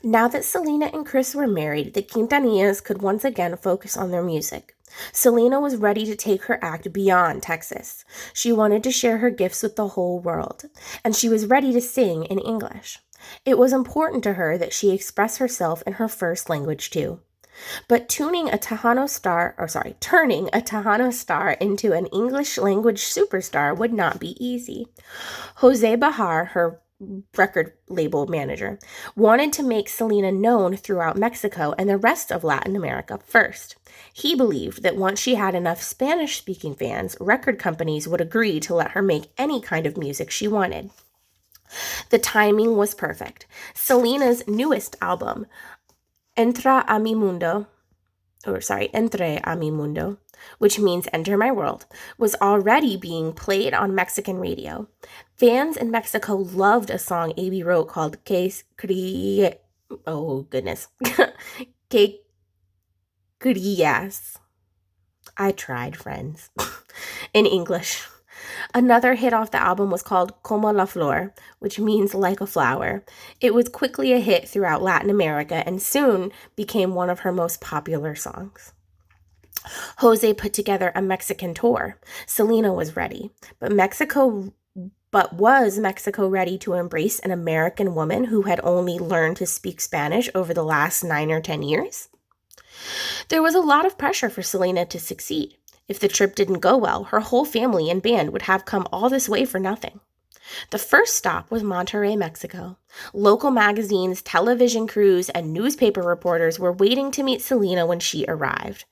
Now that Selena and Chris were married, the Quintanillas could once again focus on their music. Selena was ready to take her act beyond Texas. She wanted to share her gifts with the whole world, and she was ready to sing in English. It was important to her that she express herself in her first language too. But turning a Tejano star into an English language superstar would not be easy. Jose Bahar, her record label manager, wanted to make Selena known throughout Mexico and the rest of Latin America first. He believed that once she had enough Spanish-speaking fans, record companies would agree to let her make any kind of music she wanted. The timing was perfect. Selena's newest album, Entre a mi mundo, which means Enter My World, was already being played on Mexican radio. Fans in Mexico loved a song A.B. wrote called Que Crías. I tried, friends. In English. Another hit off the album was called Como la Flor, which means like a flower. It was quickly a hit throughout Latin America and soon became one of her most popular songs. Jose put together a Mexican tour. Selena was ready, but was Mexico ready to embrace an American woman who had only learned to speak Spanish over the last 9 or 10 years? There was a lot of pressure for Selena to succeed. If the trip didn't go well, her whole family and band would have come all this way for nothing. The first stop was Monterrey, Mexico. Local magazines, television crews, and newspaper reporters were waiting to meet Selena when she arrived.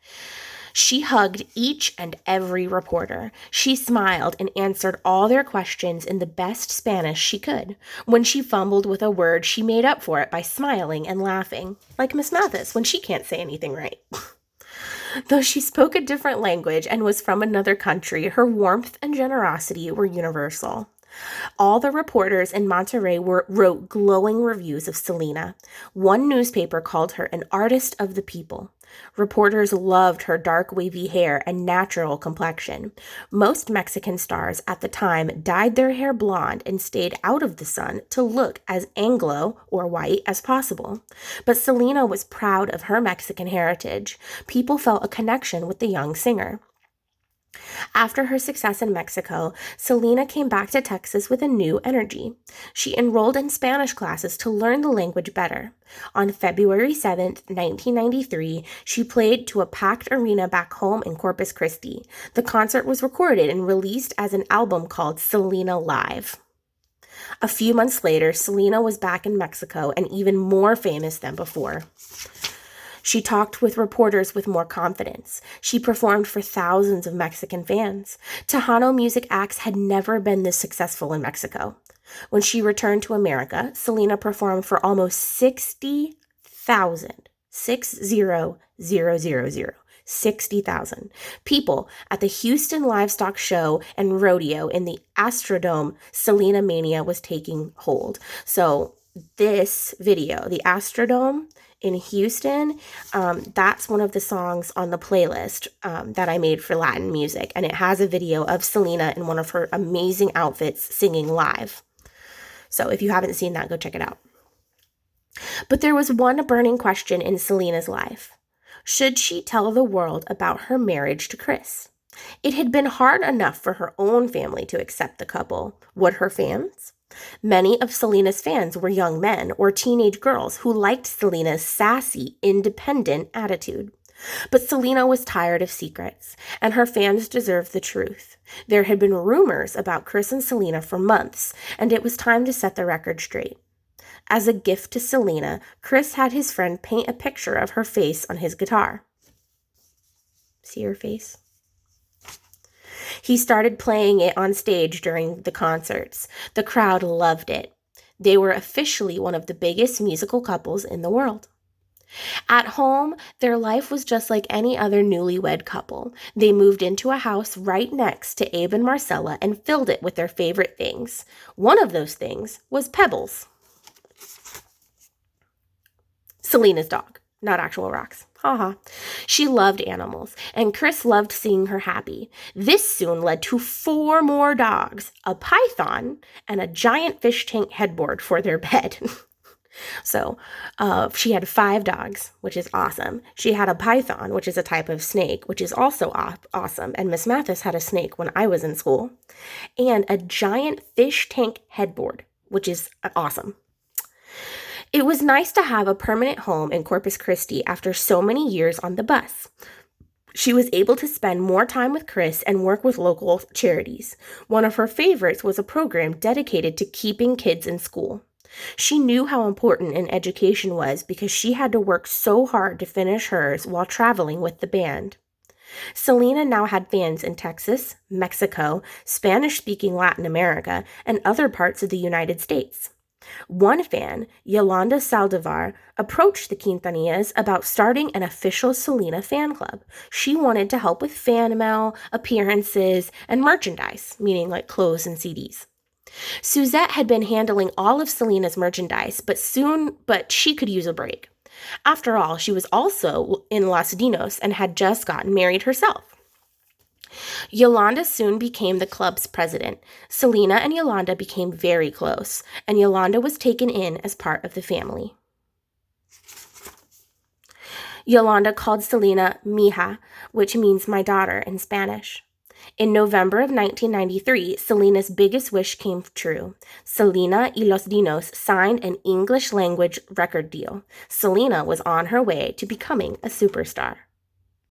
She hugged each and every reporter. She smiled and answered all their questions in the best Spanish she could. When she fumbled with a word, she made up for it by smiling and laughing, like Miss Mathis when she can't say anything right. Though she spoke a different language and was from another country, her warmth and generosity were universal. All the reporters in Monterrey wrote glowing reviews of Selena. One newspaper called her an artist of the people. Reporters loved her dark wavy hair and natural complexion. Most Mexican stars at the time dyed their hair blonde and stayed out of the sun to look as Anglo or white as possible. But Selena was proud of her Mexican heritage. People felt a connection with the young singer. After her success in Mexico, Selena came back to Texas with a new energy. She enrolled in Spanish classes to learn the language better. On February 7, 1993, she played to a packed arena back home in Corpus Christi. The concert was recorded and released as an album called Selena Live. A few months later, Selena was back in Mexico and even more famous than before. She talked with reporters with more confidence. She performed for thousands of Mexican fans. Tejano music acts had never been this successful in Mexico. When she returned to America, Selena performed for almost 60,000 people at the Houston Livestock Show and Rodeo in the Astrodome. Selena Mania was taking hold. So this video, the Astrodome in Houston, that's one of the songs on the playlist that I made for Latin music, and it has a video of Selena in one of her amazing outfits singing live. So if you haven't seen that, go check it out. But there was one burning question in Selena's life. Should she tell the world about her marriage to Chris? It had been hard enough for her own family to accept the couple. Would her fans? Many of Selena's fans were young men or teenage girls who liked Selena's sassy, independent attitude. But Selena was tired of secrets, and her fans deserved the truth. There had been rumors about Chris and Selena for months, and it was time to set the record straight. As a gift to Selena, Chris had his friend paint a picture of her face on his guitar. See her face? He started playing it on stage during the concerts. The crowd loved it. They were officially one of the biggest musical couples in the world. At home, their life was just like any other newlywed couple. They moved into a house right next to Abe and Marcella and filled it with their favorite things. One of those things was Pebbles. Selena's dog, not actual rocks. Haha. She loved animals, and Chris loved seeing her happy. This soon led to 4 more dogs, a python, and a giant fish tank headboard for their bed. So she had 5 dogs, which is awesome. She had a python, which is a type of snake, which is also awesome. And Miss Mathis had a snake when I was in school, and a giant fish tank headboard, which is awesome. It was nice to have a permanent home in Corpus Christi after so many years on the bus. She was able to spend more time with Chris and work with local charities. One of her favorites was a program dedicated to keeping kids in school. She knew how important an education was because she had to work so hard to finish hers while traveling with the band. Selena now had fans in Texas, Mexico, Spanish-speaking Latin America, and other parts of the United States. One fan, Yolanda Saldivar, approached the Quintanillas about starting an official Selena fan club. She wanted to help with fan mail, appearances, and merchandise, meaning like clothes and CDs. Suzette had been handling all of Selena's merchandise, but she could use a break. After all, she was also in Los Dinos and had just gotten married herself. Yolanda soon became the club's president. Selena and Yolanda became very close, and Yolanda was taken in as part of the family. Yolanda called Selena Mija, which means my daughter in Spanish. In November of 1993, Selena's biggest wish came true. Selena y Los Dinos signed an English-language record deal. Selena was on her way to becoming a superstar.